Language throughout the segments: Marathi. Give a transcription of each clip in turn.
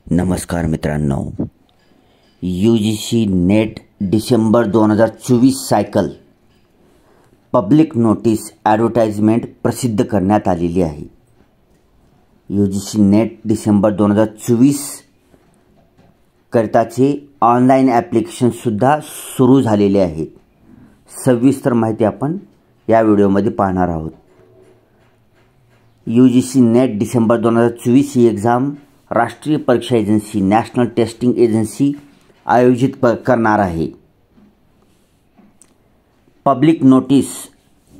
नमस्कार मित्रांनो, UGC net December 2024 cycle public notice advertisement प्रसिद्ध करण्यात आलेली आहे। UGC नेट डिसेंबर 2024 करताचे ऑनलाइन ॲप्लिकेशन सुद्धा सुरू झालेले आहे। सविस्तर माहिती आपण या व्हिडिओमध्ये पाहणार आहोत। UGC नेट डिसेंबर 2024 ही एग्जाम राष्ट्रीय परीक्षा एजन्सी नॅशनल टेस्टिंग एजन्सी आयोजित करणार आहे। पब्लिक नोटीस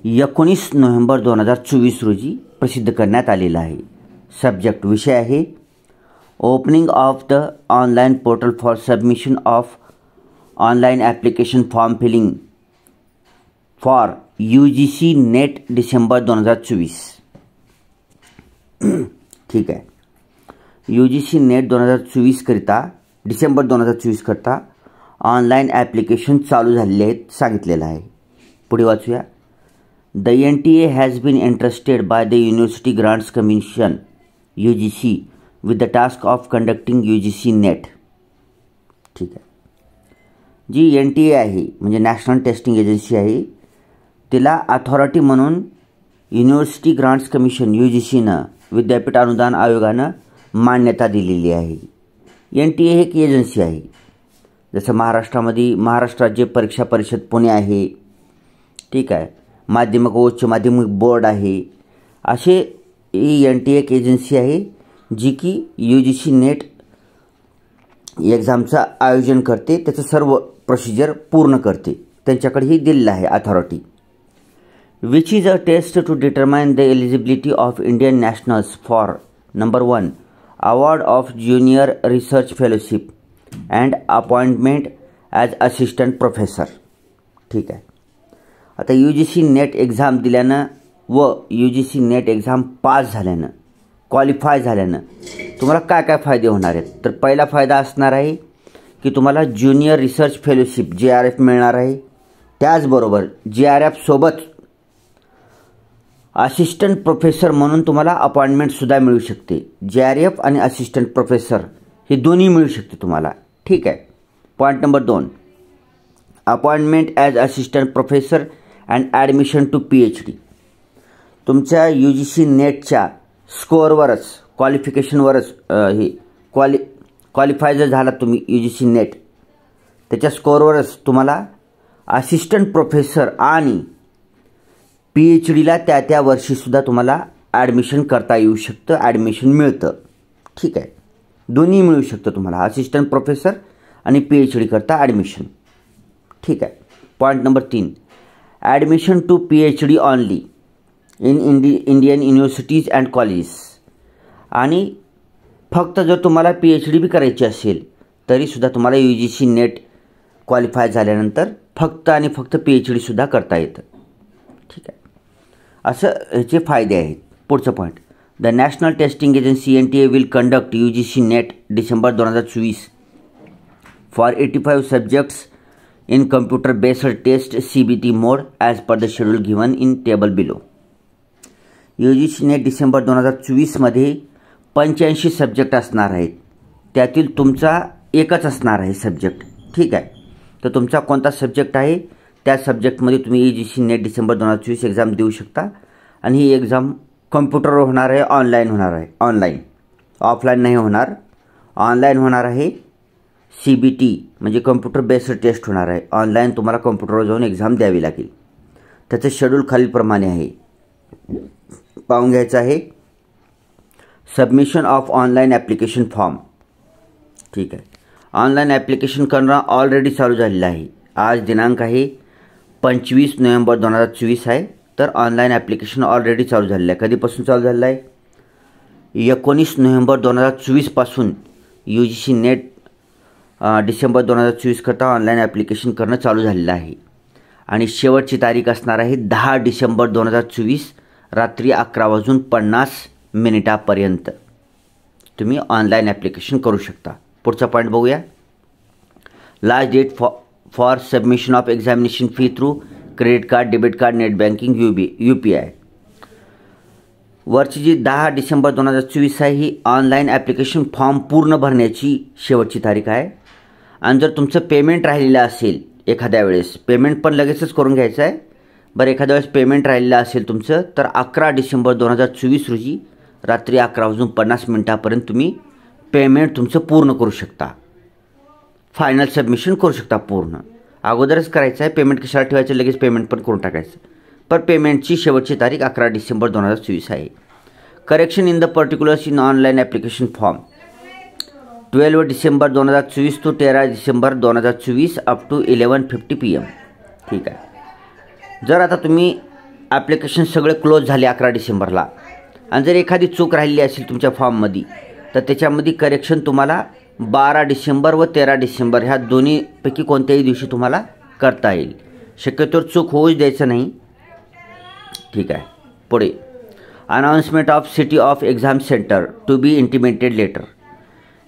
19 नोव्हेंबर 2024 रोजी प्रसिद्ध करण्यात आलेला आहे। सब्जेक्ट विषय आहे opening of the online portal for submission of online application form filling for UGC net December 2024। ठीक आहे, UGC नेट 2024 करिता डिसेंबर 2024 करता ऑनलाइन ॲप्लिकेशन चालू झालेले आहेत सांगितलेलं आहे। पुढे वाचूया। The NTA has been entrusted by the University Grants Commission UGC with the task of conducting UGC net. ठीक आहे, जी NTA आहे म्हणजे नॅशनल टेस्टिंग एजन्सी आहे, तिला अथॉरिटी म्हणून युनिव्हर्सिटी ग्रांट्स कमिशन UGCनं विद्यापीठ अनुदान आयोगानं मान्यता दिलेली आहे। NTA हे एक एजन्सी आहे, जसं महाराष्ट्रामध्ये महाराष्ट्र राज्य परीक्षा परिषद पुणे आहे, ठीक आहे, माध्यमिक व उच्च माध्यमिक बोर्ड आहे, असे ही NTA एक एजन्सी आहे जी की UGC नेट एक्झामचं आयोजन करते, त्याचं सर्व प्रोसिजर पूर्ण करते, त्यांच्याकडे ही दिलेलं आहे authority. Which is a test to determine the eligibility of Indian nationals for number 1 award of junior research fellowship and appointment as assistant professor। ठीक आहे, आता UGC नेट एक्झाम दिल्यानं व UGC नेट एक्झाम पास झाल्यानं क्वालिफाय झाल्यानं तुम्हाला काय काय फायदे होणार आहेत, तर पहिला फायदा असणार आहे की तुम्हाला ज्युनियर रिसर्च फेलोशिप JRF मिळणार आहे। त्याचबरोबर JRF सोबत असिस्टंट प्रोफेसर म्हणून तुम्हाला अपॉइंटमेंटसुद्धा मिळू शकते। JRF आणि असिस्टंट प्रोफेसर हे दोन्ही मिळू शकते तुम्हाला। ठीक आहे, point number 2 appointment as assistant professor and admission to PhD। तुमच्या UGC नेटच्या स्कोअरवरच क्वालिफिकेशनवरच हे क्वालिफाय जर झाला तुम्ही UGC नेट त्याच्या स्कोअरवरच तुम्हाला असिस्टंट प्रोफेसर आणि PhDला त्या वर्षीसुद्धा तुम्हाला ॲडमिशन करता येऊ शकतं, ॲडमिशन मिळतं। ठीक आहे, दोन्ही मिळू शकतं तुम्हाला, असिस्टंट प्रोफेसर आणि PhD करता ॲडमिशन। ठीक आहे, point number 3 admission to PhD only in Indian universities and colleges. आणि फक्त जर तुम्हाला PhD बी करायची असेल तरीसुद्धा तुम्हाला UGC नेट क्वालिफाय झाल्यानंतर फक्त आणि फक्त PhDसुद्धा करता येतं। ठीक आहे, असं ह्याचे फायदे आहेत। पुढचं point the national testing agency NTA will conduct UGC net December 2024 for 85 subjects in computer based test CBT mode as per the schedule given in table below. UGC net December 2024 मध्ये 85 सब्जेक्ट असणार आहेत, त्यातील तुमचा एकच असणार आहे सब्जेक्ट। ठीक आहे, तर तुमचा कोणता सब्जेक्ट आहे त्या सब्जेक्टमध्ये तुम्ही UGC नेट डिसेंबर 2024 एक्झाम देऊ शकता। आणि ही एक्झाम कम्प्युटरवर होणार आहे, ऑनलाईन होणार आहे, ऑनलाईन ऑफलाईन नाही होणार, ऑनलाईन होणार आहे। CBT म्हणजे कम्प्युटर बेस्ड टेस्ट होणार आहे, ऑनलाईन तुम्हाला कम्प्युटरवर जाऊन एक्झाम द्यावी लागेल। त्याचं शेड्यूल खालीलप्रमाणे आहे, पाहून घ्यायचं आहे। Submission of online application form. ठीक आहे, ऑनलाईन ॲप्लिकेशन करणं ऑलरेडी चालू झालेलं आहे। आज दिनांक आहे 25 नोव्हेंबर 2024 आहे, तर ऑनलाईन ॲप्लिकेशन ऑलरेडी चालू झालेलं आहे। कधीपासून चालू झालेलं आहे? 19 नोव्हेंबर 2024 पासून UGC नेट डिसेंबर 2024 करता ऑनलाईन ॲप्लिकेशन करणं चालू झालेलं आहे। आणि शेवटची तारीख असणार आहे 10 डिसेंबर 2024 रात्री 11:50 पर्यंत तुम्ही ऑनलाईन ॲप्लिकेशन करू शकता। पुढचा पॉईंट बघूया। Last date for submission of examination fee through credit card, debit card, net banking, UPI। वरची जी 10 डिसेंबर 2024 आहे ही ऑनलाईन ॲप्लिकेशन फॉर्म पूर्ण भरण्याची शेवटची तारीख आहे. आणि जर तुमचं पेमेंट राहिलेलं असेल एखाद्या वेळेस, पेमेंट पण लगेचच करून घ्यायचं आहे बरं. एखाद्या वेळेस पेमेंट राहिलेलं असेल तुमचं तर 11 डिसेंबर 2024 रोजी रात्री 11:50 तुम्ही पेमेंट तुमचं पूर्ण करू शकता. फायनल सबमिशन करू शकता पूर्ण. अगोदरच करायचं आहे, पेमेंट कशाला ठेवायचं, लगेच पेमेंट पण करून टाकायचं. पण पेमेंटची शेवटची तारीख 11 डिसेंबर 2024 आहे. Correction in the particulars in online application form 12 December 2024 to 13 December 2024 up to 11:50 PM. ठीक आहे. जर आता तुम्ही ॲप्लिकेशन सगळे क्लोज झाले 11 डिसेंबरला आणि जर एखादी चूक राहिली असेल तुमच्या फॉर्ममध्ये तर त्याच्यामध्ये करेक्शन तुम्हाला 12 डिसेंबर व 13 डिसेंबर ह्या दोन्हीपैकी कोणत्याही दिवशी तुम्हाला करता येईल. शक्यतो चूक होऊच द्यायचं नाही. ठीक आहे. पुढे announcement of city of exam centre to be intimated later.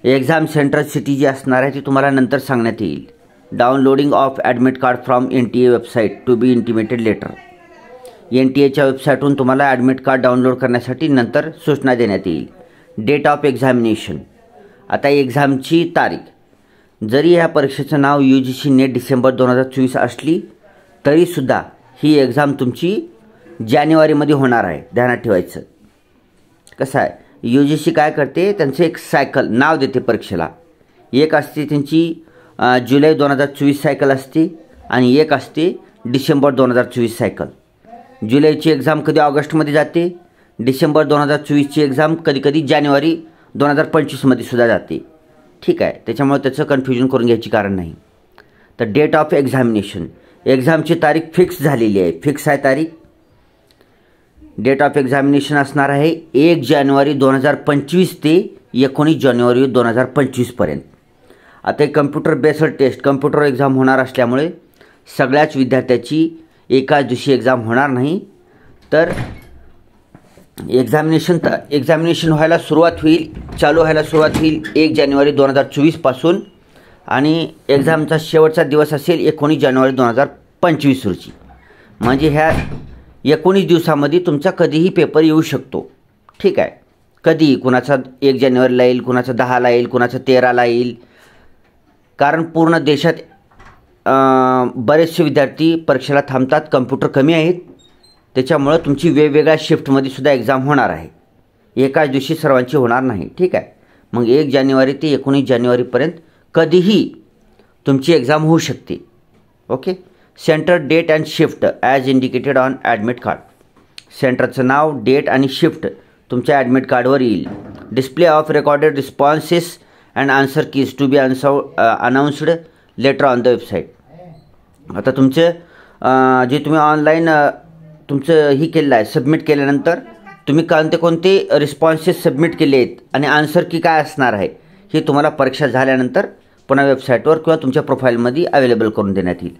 Exam centre city जी असणार आहे ती तुम्हाला नंतर सांगण्यात येईल. Downloading of admit card from NTA website to be intimated later. NTAच्या वेबसाईटवरून तुम्हाला ॲडमिट कार्ड डाउनलोड करण्यासाठी नंतर सूचना देण्यात येईल. Date of examination. आता एक्झामची तारीख जरी ह्या परीक्षेचं नाव UGC नेट डिसेंबर 2024 असली तरीसुद्धा ही एक्झाम तुमची जानेवारीमध्ये होणार आहे, ध्यानात ठेवायचं. कसं आहे, UGC काय करते, त्यांचं एक सायकल नाव देते परीक्षेला. एक असते त्यांची जुलै 2024 सायकल असते आणि एक असते डिसेंबर 2024 सायकल. जुलैची एक्झाम कधी ऑगस्टमध्ये जाते, डिसेंबर 2024ची एक्झाम कधीकधी जानेवारी 2025मध्ये सुद्धा जाते. ठीक आहे. त्याच्यामुळे त्याचं कन्फ्युजन करून घ्यायची कारण नाही. तर डेट ऑफ एक्झामिनेशन, एक्झामची तारीख फिक्स झालेली आहे, फिक्स आहे तारीख. डेट ऑफ एक्झामिनेशन असणार आहे 1 जानेवारी 2025 ते 19 जानेवारी 2025 पर्यंत. आता एक computer based test, computer exam होणार असल्यामुळे सगळ्याच विद्यार्थ्याची एकाच दिवशी एक्झाम होणार नाही. तर एक्झामिनेशन व्हायला सुरुवात होईल, चालू व्हायला सुरुवात होईल 1 जानेवारी 2024 पासून आणि एक्झामचा शेवटचा दिवस असेल 19 जानेवारी 2025 रोजी. म्हणजे ह्या 19 दिवसामध्ये तुमचा कधीही पेपर येऊ शकतो. ठीक आहे. कधीही, कुणाचा 1 जानेवारीला येईल, कुणाचा 10ला येईल, कुणाचा 13ला येईल. कारण पूर्ण देशात बरेचसे विद्यार्थी परीक्षेला थांबतात, कम्प्युटर कमी आहेत. त्याच्यामुळं तुमची वेगवेगळ्या शिफ्टमध्ये सुद्धा एक्झाम होणार आहे, एकाच दिवशी सर्वांची होणार नाही. ठीक आहे. मग 1 जानेवारी ते 19 जानेवारीपर्यंत कधीही तुमची एक्झाम होऊ शकते. Okay. Centre, date and shift as indicated on admit card. सेंटरचं नाव, डेट आणि शिफ्ट तुमच्या ॲडमिट कार्डवर येईल. Display of recorded responses and answer keys to be announced later on the website. आता तुमचे जे तुम्ही ऑनलाईन तुमचं ही केलेलं आहे, सबमिट केल्यानंतर तुम्ही कोणते रिस्पॉन्सेस सबमिट केले आहेत आणि आन्सर की काय असणार आहे हे तुम्हाला परीक्षा झाल्यानंतर पुन्हा वेबसाईटवर किंवा तुमच्या प्रोफाईलमध्ये अवेलेबल करून देण्यात येईल.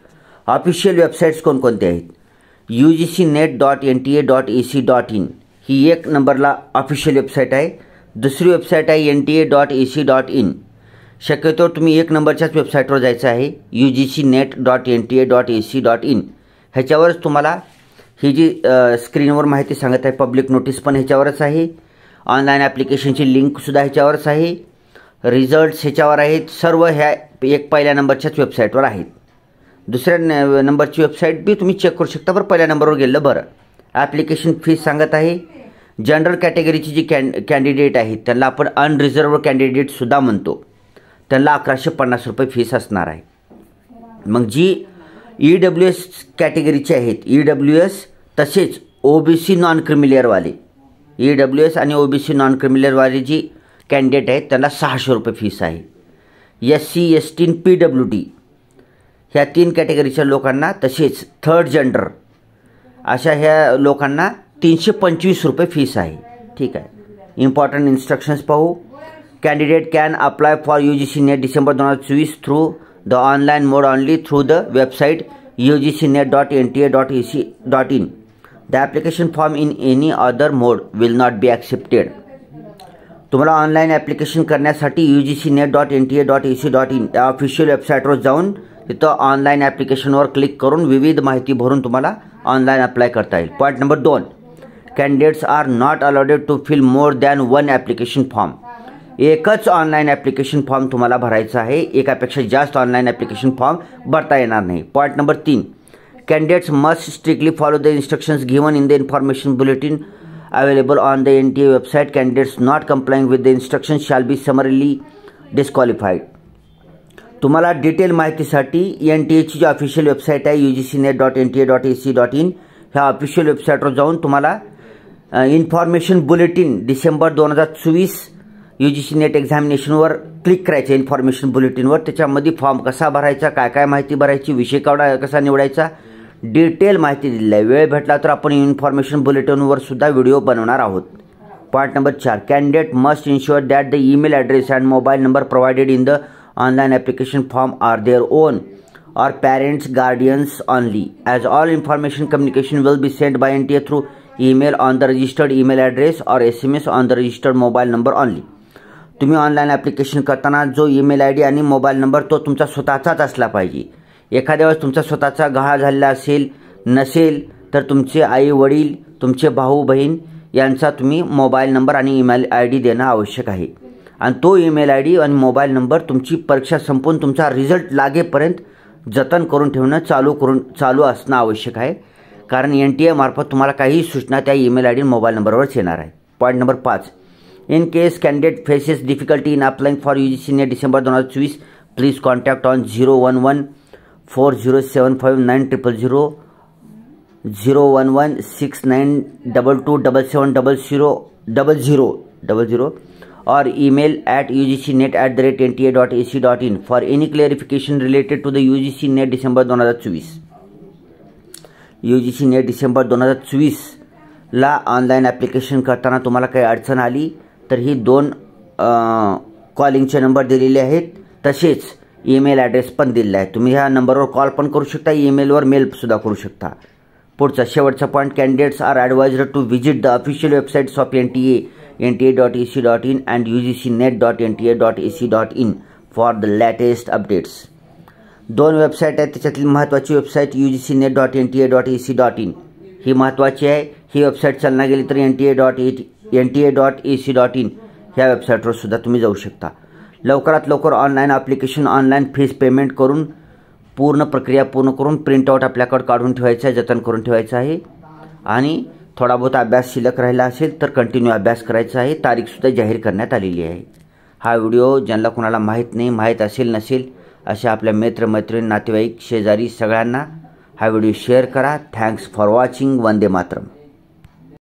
ऑफिशियल वेबसाईट्स कोणकोणते आहेत? UGCnet.NTA.ac.in ही एक नंबरला ऑफिशियल वेबसाईट आहे. दुसरी वेबसाईट आहे NTA.ac.in. शक्यतो तुम्ही एक नंबरच्याच वेबसाईटवर जायचं आहे, UGCnet.NTA.ac.in. ह्याच्यावरच तुम्हाला ही जी स्क्रीनवर माहिती सांगत आहे, पब्लिक नोटीस पण ह्याच्यावरच आहे. ऑनलाईन ॲप्लिकेशनची लिंकसुद्धा ह्याच्यावरच आहे. रिझल्ट्स ह्याच्यावर आहेत. सर्व ह्या एक पहिल्या नंबरच्याच वेबसाईटवर आहेत. दुसऱ्या नंबरची वेबसाईट बी तुम्ही चेक करू शकता. बरं, पहिल्या नंबरवर गेलं. बरं, ॲप्लिकेशन फीस सांगत आहे. जनरल कॅटेगरीची जी कॅन्डिडेट आहेत त्यांना आपण अनरिझर्व्ड कॅन्डिडेटसुद्धा म्हणतो, त्यांना 1150 रुपये फीस असणार आहे. मग जी EWS कॅटेगरीचे आहेत, EWS तसेच OBC नॉन क्रिमिलियरवाले, EWS आणि OBC नॉन क्रिमिलियरवाले जी कॅन्डिडेट आहेत त्यांना 600 रुपये फीस आहे. SC, ST, PWD ह्या 3 कॅटेगरीच्या लोकांना तसेच थर्ड जेंडर अशा ह्या लोकांना 325 रुपये फीस आहे. ठीक आहे. इम्पॉर्टंट इन्स्ट्रक्शन्स पाहू. Candidate can apply for UGC net December 2024 through the online mode only through the website UGCnet.NTA.ac.in. The application form in any other mode will not be accepted. तुम्हाला ऑनलाईन ॲप्लिकेशन करण्यासाठी UGCnet.NTA.ac.in या ऑफिशियल वेबसाईटवर जाऊन तिथं ऑनलाईन ॲप्लिकेशनवर क्लिक करून विविध माहिती भरून तुम्हाला ऑनलाईन अप्लाय करता येईल. Point number 2, candidates are not allowed to fill more than one application form. एकच ऑनलाईन ॲप्लिकेशन फॉर्म तुम्हाला भरायचा आहे, एकापेक्षा जास्त ऑनलाईन ॲप्लिकेशन फॉर्म भरता येणार नाही. Point number 3, candidates must strictly follow the instructions given in the information bulletin available on the NTA website. Candidates not complying with the instructions shall be summarily disqualified. तुम्हाला डिटेल माहितीसाठी NTAची जी ऑफिशियल वेबसाईट आहे ugcnet.nta.ac.in ह्या ऑफिशियल वेबसाईटवर जाऊन तुम्हाला information bulletin December 2024 UGC net एक्झामिनेशनवर क्लिक करायचं. इन्फॉर्मेशन बुलेटिनवर त्याच्यामध्ये फॉर्म कसा भरायचा, काय काय माहिती भरायची, विषय कसा निवडायचा, डिटेल माहिती दिलेली आहे. वेळ भेटला तर आपण इन्फॉर्मेशन बुलेटिनवर सुद्धा व्हिडिओ बनवणार आहोत. Point number 4, candidate must ensure that the email address and mobile number provided in the online application form are their own or parents guardians only, as all information communication will be sent by NTA through email on the registered email address or SMS on the registered mobile number only. तुम्ही ऑनलाईन ॲप्लिकेशन करताना जो ईमेल ID आणि मोबाईल नंबर तो तुमचा स्वतःचाच असला पाहिजे. एखाद्या वेळेस तुमचा स्वतःचा गहाळ झालेला नसेल तर तुमचे आई वडील, तुमचे भाऊ बहीण यांचा तुम्ही मोबाईल नंबर आणि ईमेल ID देणं आवश्यक आहे. आणि तो ईमेल ID आणि मोबाईल नंबर तुमची परीक्षा संपून तुमचा रिझल्ट लागेपर्यंत जतन करून ठेवणं चालू असणं आवश्यक आहे. कारण NTA मार्फत तुम्हाला काही सूचना त्या ईमेल ID आणि मोबाईल नंबरवरच येणार आहे. Point number 5, in case candidate faces difficulty in applying for UGC net December 2024 please contact on 01140759000 0116922770000 or email at ugcnet@nta.ac.in for any clarification related to the UGC net December 2024. UGC net December 2024 ला ऑनलाईन ॲप्लिकेशन करताना तुम्हाला काही अडचण आली तर ही 2 कॉलिंगचे नंबर दिलेले आहेत. तसेच ईमेल ॲड्रेस पण दिलेला आहे. तुम्ही ह्या नंबरवर कॉल पण करू शकता, ईमेलवर मेल सुद्धा करू शकता. पुढचा शेवटचा point, candidates are advised to visit the official websites of NTA, nta.ac.in and ugcnet.nta.ac.in for the latest updates. 2 website आहेत, त्याच्यातली महत्त्वाची वेबसाईट ugcnet.nta.ac.in ही महत्त्वाची आहे. ही वेबसाईट चालना गेली तर nta.ac.in ह्या वेबसाईटवर सुद्धा तुम्ही जाऊ शकता. लवकरात लवकर online application, online fees payment करून पूर्ण प्रक्रिया पूर्ण करून प्रिंटआउट आपल्याकडे काढून ठेवायचं आहे, जतन करून ठेवायचं आहे. आणि थोडा बहुत अभ्यास शिल्लक राहिला असेल तर कंटिन्यू अभ्यास करायचा आहे. तारीखसुद्धा जाहीर करण्यात आलेली आहे. हा व्हिडिओ ज्यांना कोणाला माहीत असेल नसेल अशा आपल्या मित्रमैत्रीण, नातेवाईक, शेजारी सगळ्यांना हा व्हिडिओ शेअर करा. Thanks for watching. Vande Mataram.